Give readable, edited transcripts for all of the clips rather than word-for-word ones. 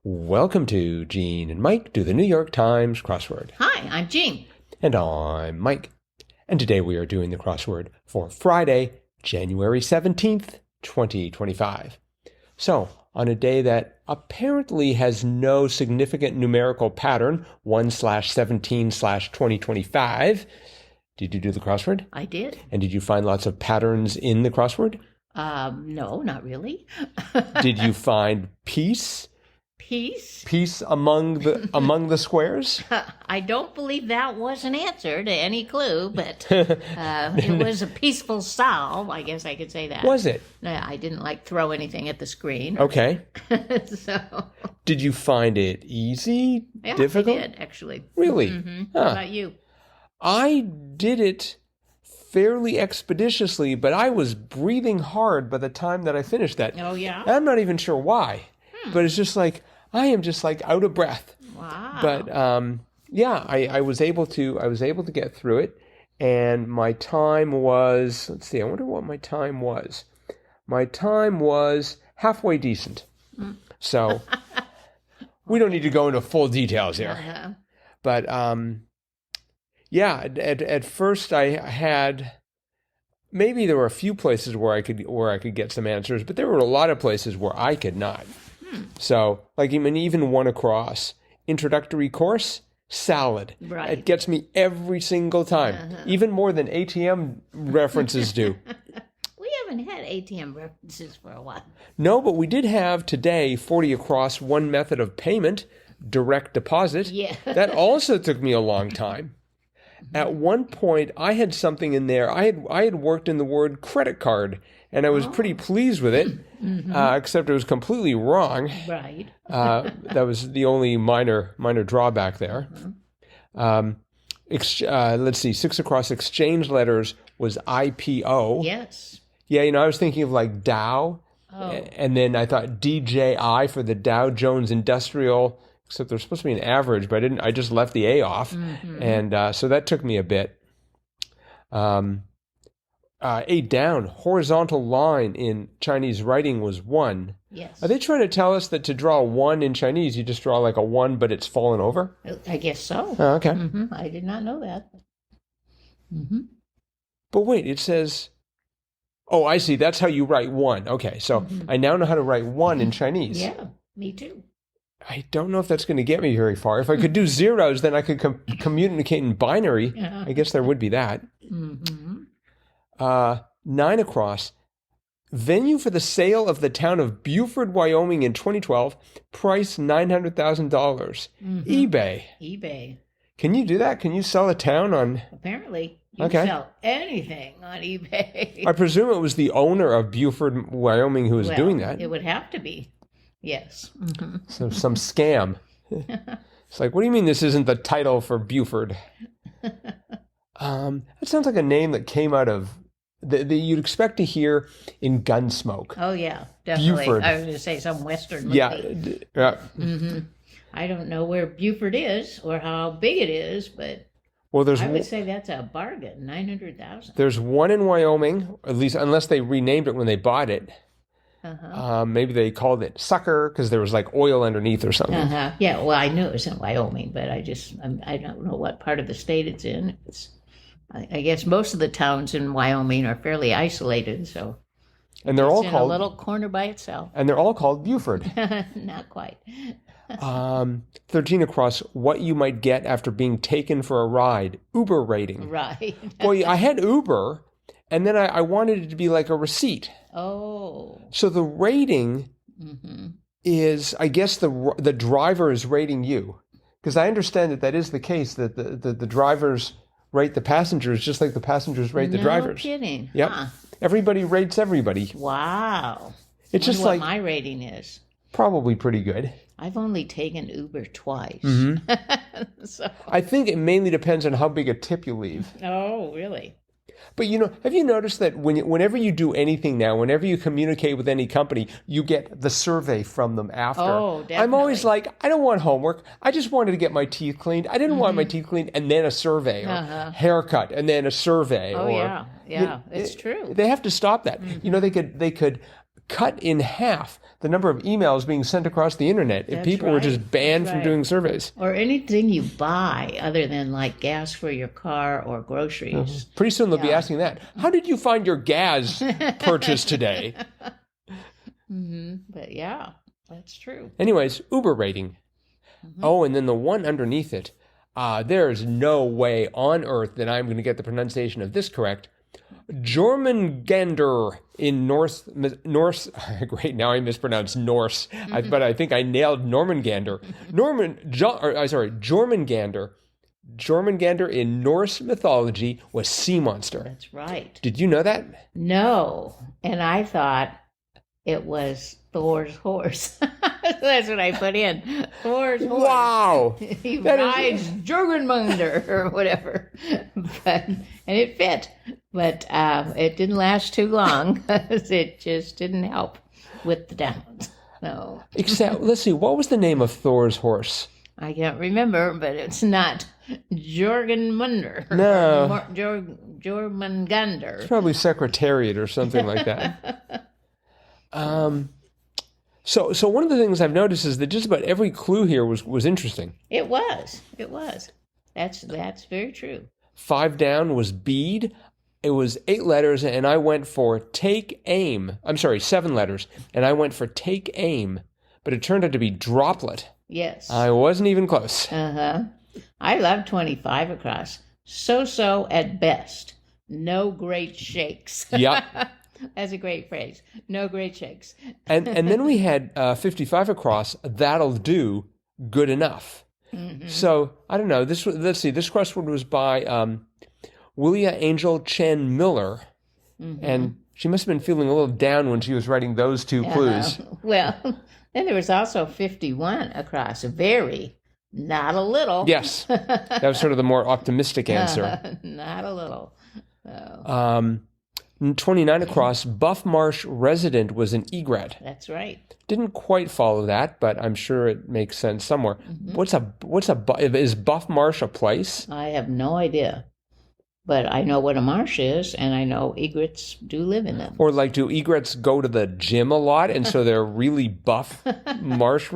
Welcome to Gene and Mike do the New York Times crossword. Hi, I'm Jean. And I'm Mike. And today we are doing the crossword for Friday, January 17th, 2025. So, on a day that apparently has no significant numerical pattern, 1/17/2025, did you do the crossword? I did. And did you find lots of patterns in the crossword? No, not really. Did you find peace? Peace? Peace among the squares? I don't believe that was an answer to any clue, but it was a peaceful solve. I guess I could say that. Was it? No, I didn't throw anything at the screen. Okay. So. Did you find it easy? Yeah, difficult? I did, actually. Really? Mm-hmm. Huh. How about you? I did it fairly expeditiously, but I was breathing hard by the time that I finished that. Oh, yeah? I'm not even sure why, but it's just like, I am just like out of breath. Wow. But yeah, I was able to get through it, and my time was, let's see, I wonder what my time was. My time was halfway decent. So we don't need to go into full details here. Uh-huh. But yeah, at first I had, maybe there were a few places where I could get some answers, but there were a lot of places where I could not. So, like even one across, introductory course, salad. Right. It gets me every single time, even more than ATM references do. We haven't had ATM references for a while. No, but we did have today 40 across, one method of payment, direct deposit. Yeah. That also took me a long time. At one point, I had something in there. I had worked in the word credit card, and I was pretty pleased with it, except it was completely wrong. Right. That was the only minor drawback there. Let's see, 6 across exchange letters was IPO. Yes. Yeah, I was thinking of like Dow, and then I thought DJI for the Dow Jones Industrial, except there's supposed to be an average, but I just left the A off, and so that took me a bit. 8 down, horizontal line in Chinese writing was 1. Yes. Are they trying to tell us that to draw 1 in Chinese, you just draw like a 1, but it's fallen over? I guess so. Oh, okay. I did not know that. But wait, it says, oh, I see. That's how you write 1. Okay, so I now know how to write 1 in Chinese. Yeah, me too. I don't know if that's going to get me very far. If I could do zeros, then I could communicate in binary. I guess there would be that. 9 across. Venue for the sale of the town of Buford, Wyoming in 2012. Price $900,000. eBay. eBay. Can you do that? Can you sell a town on... Apparently, you can sell anything on eBay. I presume it was the owner of Buford, Wyoming who was doing that. It would have to be. Yes. So some scam. It's like, what do you mean this isn't the title for Buford? That sounds like a name that came out of... that you'd expect to hear in Gunsmoke. Oh, yeah, definitely. Buford. I was going to say some Western movie. Yeah. I don't know where Buford is or how big it is, but Well, I would say that's a bargain, $900,000. There's one in Wyoming, at least unless they renamed it when they bought it. Maybe they called it Sucker because there was like oil underneath or something. Yeah, well, I knew it was in Wyoming, but I don't know what part of the state it's in. I guess most of the towns in Wyoming are fairly isolated, so and they're all in called a little corner by itself. And they're all called Buford. Not quite. 13 across, what you might get after being taken for a ride. Uber rating. Right. Well, I had Uber, and then I wanted it to be like a receipt. Oh. So the rating is, I guess the driver is rating you, because I understand that is the case, that the drivers rate the passengers just like the passengers rate the drivers. No kidding. Yep. Huh. Everybody rates everybody. Wow. It's just what like my rating is. Probably pretty good. I've only taken Uber twice. So. I think it mainly depends on how big a tip you leave. Oh, really? But have you noticed that whenever you do anything now, whenever you communicate with any company, you get the survey from them after? Oh, definitely. I'm always like, I don't want homework. I just wanted to get my teeth cleaned. I didn't want my teeth cleaned and then a survey, or haircut and then a survey. Oh, yeah. It's true. They have to stop that. They could cut in half the number of emails being sent across the internet if That's people were right. just banned That's from right. doing surveys. Or anything you buy other than like gas for your car or groceries. Pretty soon they'll be asking that. How did you find your gas purchase today? But yeah, that's true. Anyways, Uber rating. Oh, and then the one underneath it. There's no way on earth that I'm going to get the pronunciation of this correct. Jörmungandr in Norse. Great, now I mispronounced Norse, but I think I nailed Jörmungandr. Jörmungandr. Jörmungandr in Norse mythology was sea monster. That's right. Did you know that? No, and I thought it was Thor's horse. That's what I put in. Thor's horse. Wow. He rides Jörmungandr or whatever. And it fit. But it didn't last too long. It just didn't help with the downs. No. Except, let's see, what was the name of Thor's horse? I can't remember, but it's not Jörmungandr. No. Jörmungandr. It's probably Secretariat or something like that. So one of the things I've noticed is that just about every clue here was interesting. It was. That's very true. 5 down was bead. It was 8 letters, and I went for take aim. I'm sorry, 7 letters, and I went for take aim, but it turned out to be droplet. Yes. I wasn't even close. I love 25 across. So at best. No great shakes. Yep. That's a great phrase. No great shakes. And then we had 55 across. That'll do. Good enough. So I don't know. Let's see. This crossword was by Willia Angel Chen Miller, and she must have been feeling a little down when she was writing those 2 clues. Well, then there was also 51 across. Very, not a little. Yes, that was sort of the more optimistic answer. Not a little. Oh. 29 across, Buff Marsh resident was an egret. That's right. Didn't quite follow that, but I'm sure it makes sense somewhere. Is Buff Marsh a place? I have no idea. But I know what a marsh is, and I know egrets do live in them. Or like, do egrets go to the gym a lot, and so they're really buff marsh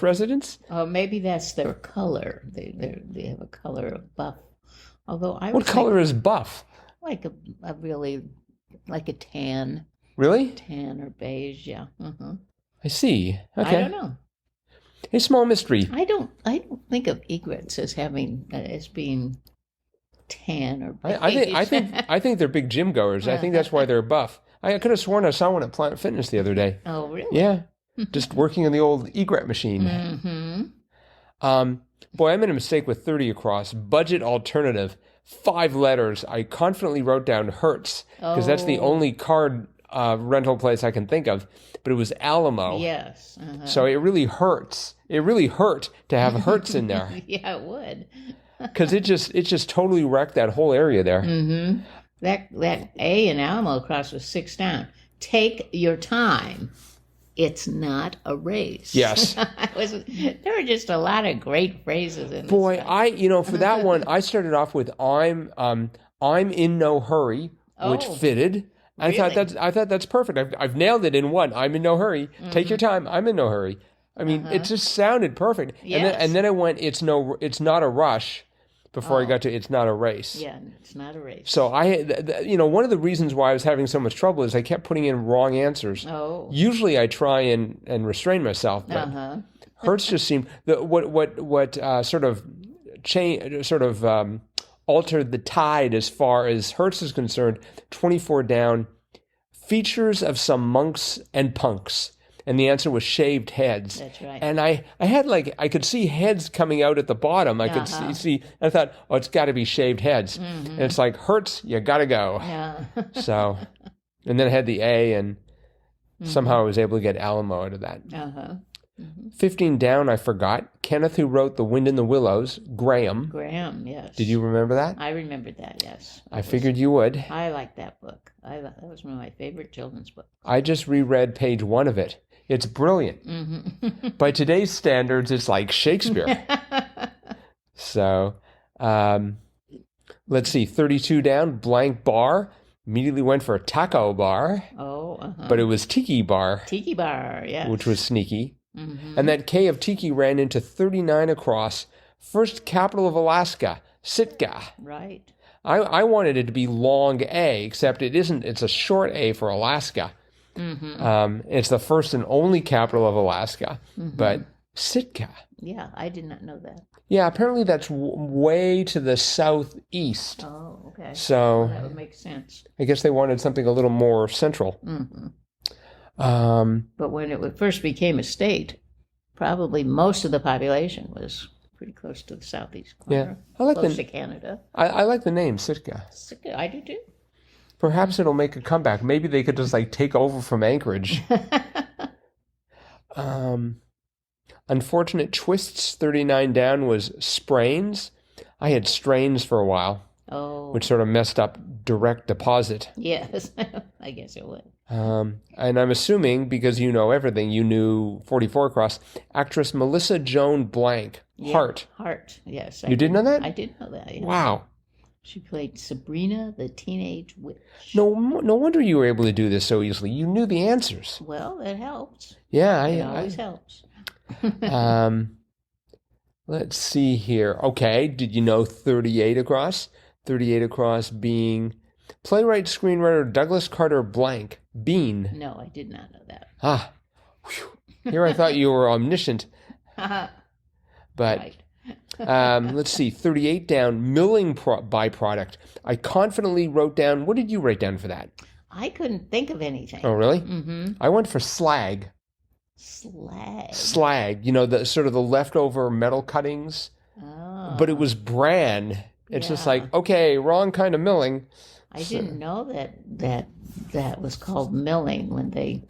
residents? Oh, maybe that's their color. They have a color of buff. Although what color is buff? Like a really, like a tan. Really? Tan or beige, yeah. I see. Okay. I don't know. A small mystery. I don't think of egrets as being tan or beige. I think they're big gym goers. I think that's why they're buff. I could have sworn I saw one at Planet Fitness the other day. Oh, really? Yeah. Just working on the old egret machine. Boy, I made a mistake with 30 across. Budget alternative. 5 letters. I confidently wrote down Hertz because that's the only card rental place I can think of. But it was Alamo. Yes. So it really hurts. It really hurt to have Hertz in there. Yeah, it would. Because it just totally wrecked that whole area there. That A in Alamo cross was 6 down. Take your time. It's not a race. Yes. There were just a lot of great phrases in this. Boy, for that one, I started off with I'm in no hurry, which fitted. Really? I thought that's perfect. I've nailed it in one. I'm in no hurry. Take your time. I'm in no hurry. I mean, it just sounded perfect. Yes. And then I went, it's not a rush before I got to it's not a race. Yeah, it's not a race. So one of the reasons why I was having so much trouble is I kept putting in wrong answers. Oh. Usually I try and restrain myself, but Hertz just seemed what sort of altered the tide as far as Hertz is concerned. 24 down, features of some monks and punks. And the answer was shaved heads. That's right. And I had I could see heads coming out at the bottom. I could see, and I thought, it's got to be shaved heads. And it's like, Hertz, you got to go. Yeah. So, and then I had the A, and somehow I was able to get Alamo out of that. 15 down, I forgot. Kenneth, who wrote The Wind in the Willows, Graham, yes. Did you remember that? I remembered that, yes. I figured you would. I liked that book. That was one of my favorite children's books. I just reread page 1 of it. It's brilliant. By today's standards, it's like Shakespeare. So, let's see. 32 down, blank bar. Immediately went for a taco bar, Oh, but it was Tiki Bar, Tiki Bar, yes. which was sneaky. And that K of Tiki ran into 39 across. First capital of Alaska, Sitka. Right. I wanted it to be long A, except it isn't. It's a short A for Alaska. It's the first and only capital of Alaska, but Sitka. Yeah, I did not know that. Yeah, apparently that's way to the southeast. Oh, okay. So that would make sense. I guess they wanted something a little more central. But when it first became a state, probably most of the population was pretty close to the southeast corner. I like close to Canada. I like the name Sitka. I do too. Perhaps it'll make a comeback. Maybe they could just like take over from Anchorage. Unfortunate twists, 39 down was sprains. I had strains for a while, which sort of messed up direct deposit. Yes, I guess it would. And I'm assuming, because you know everything, you knew 44 across, actress Melissa Joan Blank, Hart. Hart, yes. You did know that? I did know that, yeah. Wow. She played Sabrina, the Teenage Witch. No wonder you were able to do this so easily. You knew the answers. Well, that helps. Yeah. It always helps. Let's see here. Okay, did you know 38 across? 38 across being playwright, screenwriter Douglas Carter Blank, Bean. No, I did not know that. Whew. Here I thought you were omniscient. But Right. let's see, 38 down, milling byproduct. I confidently wrote down, what did you write down for that? I couldn't think of anything. Oh, really? Mm-hmm. I went for slag. Slag, the sort of the leftover metal cuttings. Oh. But it was bran. It's just like, okay, wrong kind of milling. I didn't know that was called milling when they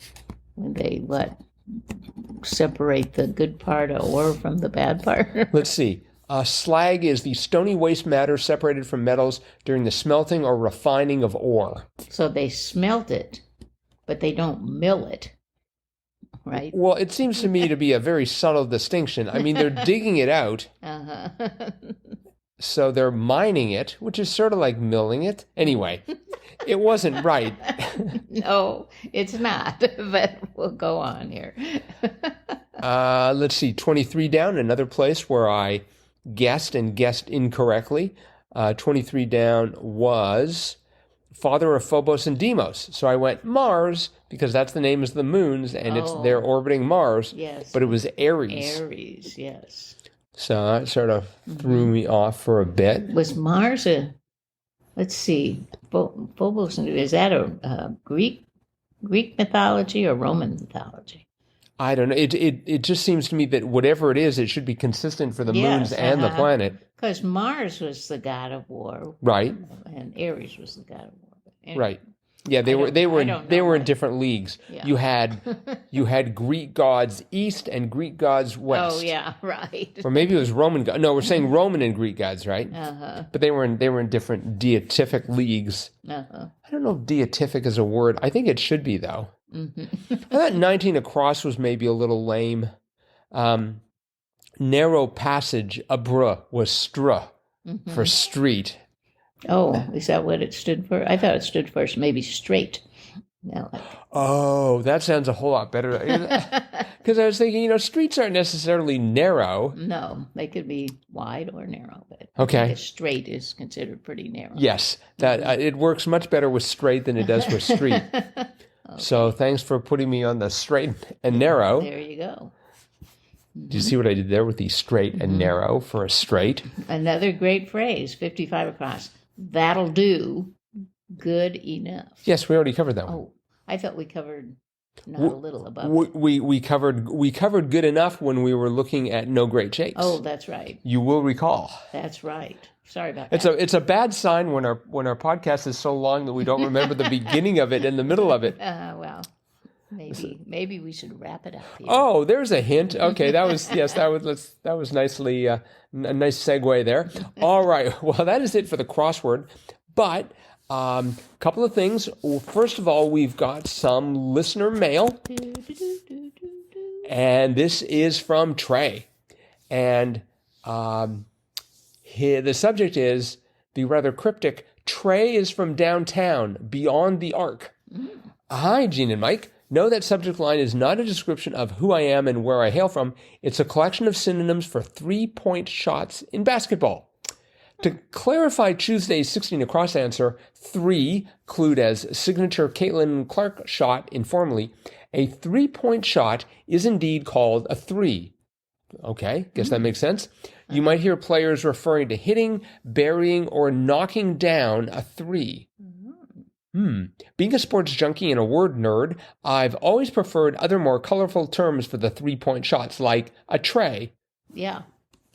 separate the good part of ore from the bad part. Let's see. Slag is the stony waste matter separated from metals during the smelting or refining of ore. So they smelt it, but they don't mill it, right? Well, it seems to me to be a very subtle distinction. I mean, they're digging it out. So they're mining it, which is sort of like milling it. Anyway, it wasn't right. No, it's not, but we'll go on here. Let's see, 23 down, another place where I guessed incorrectly. 23 down was father of Phobos and Deimos. So I went Mars, because that's the names of the moons, and they're orbiting Mars. Yes. But it was Aries. Aries, yes. So that sort of threw me off for a bit. Was Mars let's see, Phobos, is that a Greek mythology or Roman mythology? I don't know. It just seems to me that whatever it is, it should be consistent for the moons and the planet. Because Mars was the god of war, right? And Aries was the god of war. Anyway, right. Yeah, they were in different leagues. Yeah. You had Greek gods east and Greek gods west. Oh yeah, right. Or maybe it was Roman gods. No, we're saying Roman and Greek gods, right? But they were in different deific leagues. I don't know if deific is a word. I think it should be though. I thought 19 across was maybe a little lame. Narrow passage, abra, was stra for street. Oh, is that what it stood for? I thought it stood for maybe straight. No. Oh, that sounds a whole lot better. Because I was thinking, streets aren't necessarily narrow. No, they could be wide or narrow. But okay. Straight is considered pretty narrow. Yes, that it works much better with straight than it does with street. Okay. So thanks for putting me on the straight and narrow. There you go. Do you see what I did there with the straight and narrow for a straight? Another great phrase, 55 across. That'll do. Good enough. Yes, we already covered that one. Oh, I thought we covered not a little above. We covered good enough when we were looking at No Great Shakes. Oh, that's right. You will recall. That's right. Sorry about that. It's a bad sign when our podcast is so long that we don't remember the beginning of it and the middle of it. Well, maybe we should wrap it up here. Oh, there's a hint. Okay, that was nicely a nice segue there. All right. Well, that is it for the crossword. But couple of things. First of all, we've got some listener mail, and this is from Trey, and the subject is the rather cryptic Trey is from downtown, beyond the arc. Hi, Gene and Mike. No, that subject line is not a description of who I am and where I hail from. It's a collection of synonyms for 3-point shots in basketball. To clarify Tuesday's 16 across answer, 3, clued as signature Caitlin Clark shot informally. A 3-point shot is indeed called a 3. Okay, guess that makes sense. You might hear players referring to hitting, burying, or knocking down a 3. Being a sports junkie and a word nerd, I've always preferred other more colorful terms for the 3-point shots, like a tray. Yeah.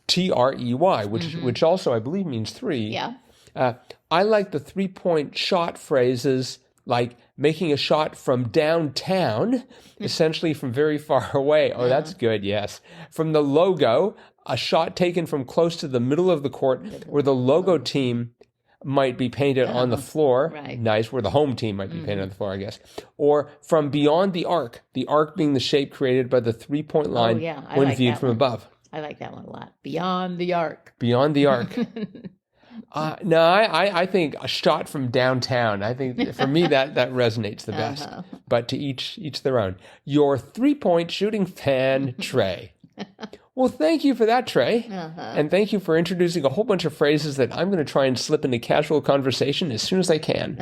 Trey, which also I believe means 3. Yeah. I like the 3-point shot phrases like making a shot from downtown, essentially from very far away. Oh, that's good, yes. From the logo, a shot taken from close to the middle of the court where the logo team might be painted on the floor. Right. Nice, where the home team might be painted on the floor, I guess. Or from beyond the arc being the shape created by the 3-point line when like viewed from above. I like that one a lot. Beyond the arc. Beyond the arc. No, I think a shot from downtown. I think for me that resonates the best. But to each their own. Your 3-point shooting fan, Trey. Well, thank you for that, Trey. And thank you for introducing a whole bunch of phrases that I'm going to try and slip into casual conversation as soon as I can.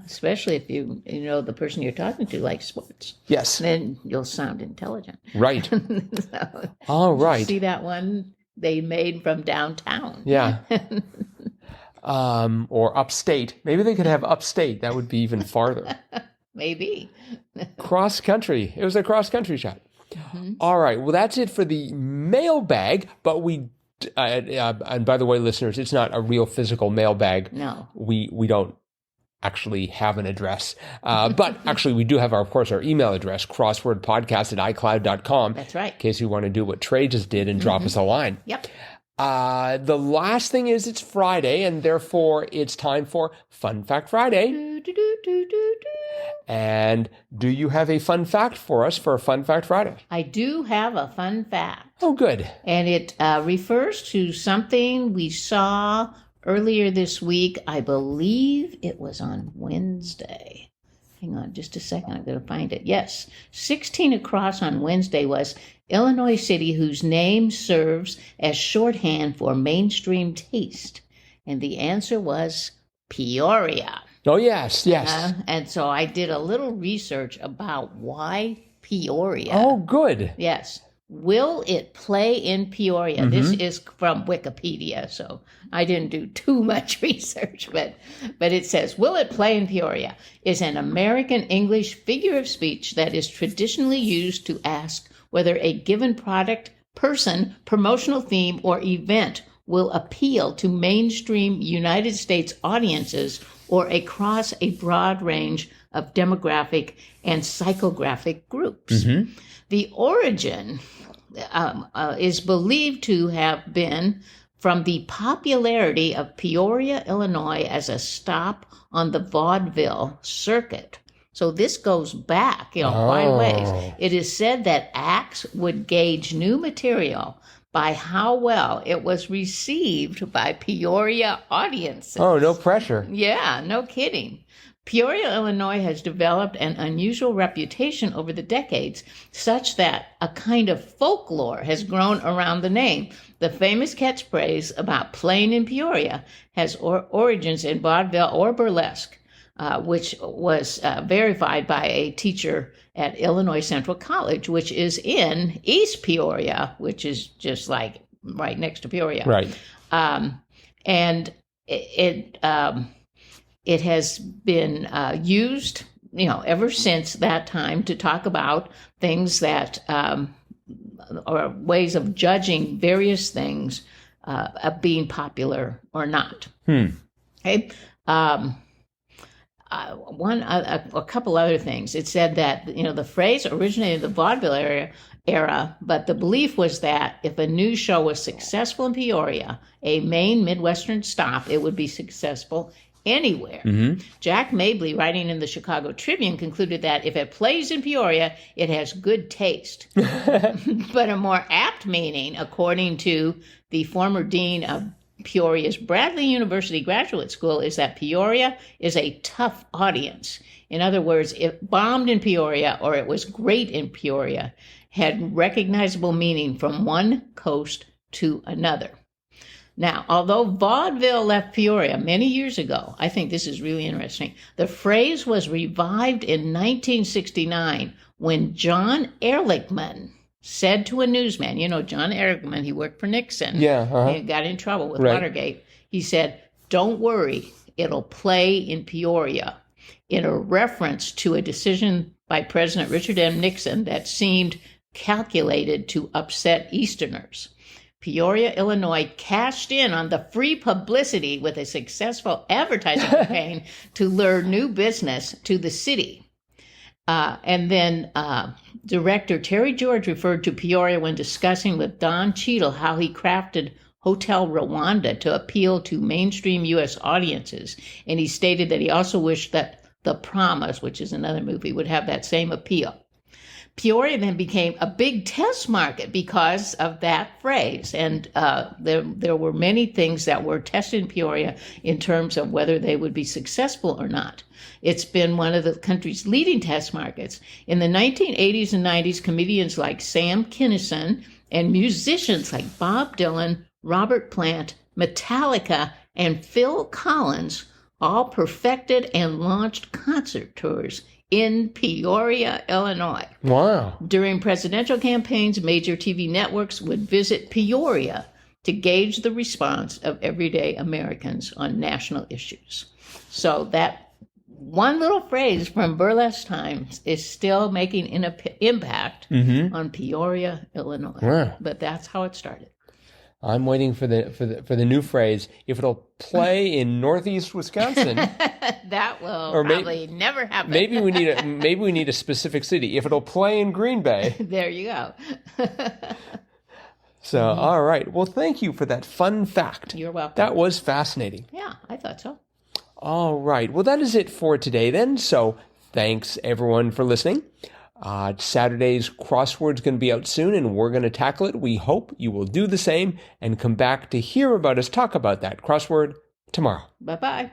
Especially if you know the person you're talking to likes sports. Yes. Then you'll sound intelligent. Right. So, all right. See that one they made from downtown? Yeah. Or upstate. Maybe they could have upstate. That would be even farther. Maybe. Cross country. It was a cross country shot. All right. Well, that's it for the mailbag. But we, and by the way, listeners, it's not a real physical mailbag. No. We don't actually have an address. But actually, we do have, of course, our email address, crosswordpodcast@icloud.com. That's right. In case you want to do what Trey just did and drop us a line. Yep. The last thing is it's Friday, and therefore it's time for Fun Fact Friday. And do you have a fun fact for us for Fun Fact Friday? I do have a fun fact. Oh, good. And it refers to something we saw earlier this week. I believe it was on Wednesday. Hang on just a second. I'm going to find it. Yes. 16 across on Wednesday was Illinois city whose name serves as shorthand for mainstream taste. And the answer was Peoria. Oh, yes, yes. And so I did a little research about why Peoria. Oh, good. Yes. Will it play in Peoria? This is from Wikipedia, so I didn't do too much research, but it says, will it play in Peoria is an American English figure of speech that is traditionally used to ask whether a given product, person, promotional theme, or event will appeal to mainstream United States audiences or across a broad range of demographic and psychographic groups. The origin is believed to have been from the popularity of Peoria, Illinois, as a stop on the vaudeville circuit. So this goes back, quite a ways. It is said that acts would gauge new material by how well it was received by Peoria audiences. Oh, no pressure. Yeah, no kidding. Peoria, Illinois has developed an unusual reputation over the decades, such that a kind of folklore has grown around the name. The famous catchphrase about playing in Peoria has origins in vaudeville or burlesque, which was verified by a teacher at Illinois Central College, which is in East Peoria, which is just like right next to Peoria. Right. And it has been used, ever since that time to talk about things that are ways of judging various things of being popular or not. Okay. A couple other things. It said that the phrase originated in the vaudeville era, but the belief was that if a news show was successful in Peoria, a Maine Midwestern stop, it would be successful anywhere. Jack Mabley, writing in the Chicago Tribune, concluded that if it plays in Peoria, it has good taste. But a more apt meaning, according to the former dean of Peoria's Bradley University Graduate School is that Peoria is a tough audience. In other words, it bombed in Peoria or it was great in Peoria had recognizable meaning from one coast to another. Now, although vaudeville left Peoria many years ago, I think this is really interesting. The phrase was revived in 1969 when John Ehrlichman said to a newsman, you know, John Ehrlichman, he worked for Nixon. Yeah. He got in trouble with Watergate. He said, "Don't worry, it'll play in Peoria," in a reference to a decision by President Richard M. Nixon that seemed calculated to upset Easterners. Peoria, Illinois cashed in on the free publicity with a successful advertising campaign to lure new business to the city. And then director Terry George referred to Peoria when discussing with Don Cheadle how he crafted Hotel Rwanda to appeal to mainstream U.S. audiences. And he stated that he also wished that The Promise, which is another movie, would have that same appeal. Peoria then became a big test market because of that phrase. And there were many things that were tested in Peoria in terms of whether they would be successful or not. It's been one of the country's leading test markets. In the 1980s and 90s, comedians like Sam Kinison and musicians like Bob Dylan, Robert Plant, Metallica, and Phil Collins all perfected and launched concert tours in Peoria, Illinois. Wow. During presidential campaigns, major TV networks would visit Peoria to gauge the response of everyday Americans on national issues. So that one little phrase from burlesque times is still making an impact on Peoria, Illinois. Wow. But that's how it started. I'm waiting for the new phrase. If it'll play in Northeast Wisconsin, that will probably never happen. Maybe we need a specific city. If it'll play in Green Bay, there you go. So, all right. Well, thank you for that fun fact. You're welcome. That was fascinating. Yeah, I thought so. All right. Well, that is it for today then. So, thanks everyone for listening. Saturday's crossword's going to be out soon, and we're going to tackle it. We hope you will do the same and come back to hear about us talk about that crossword tomorrow. Bye-bye.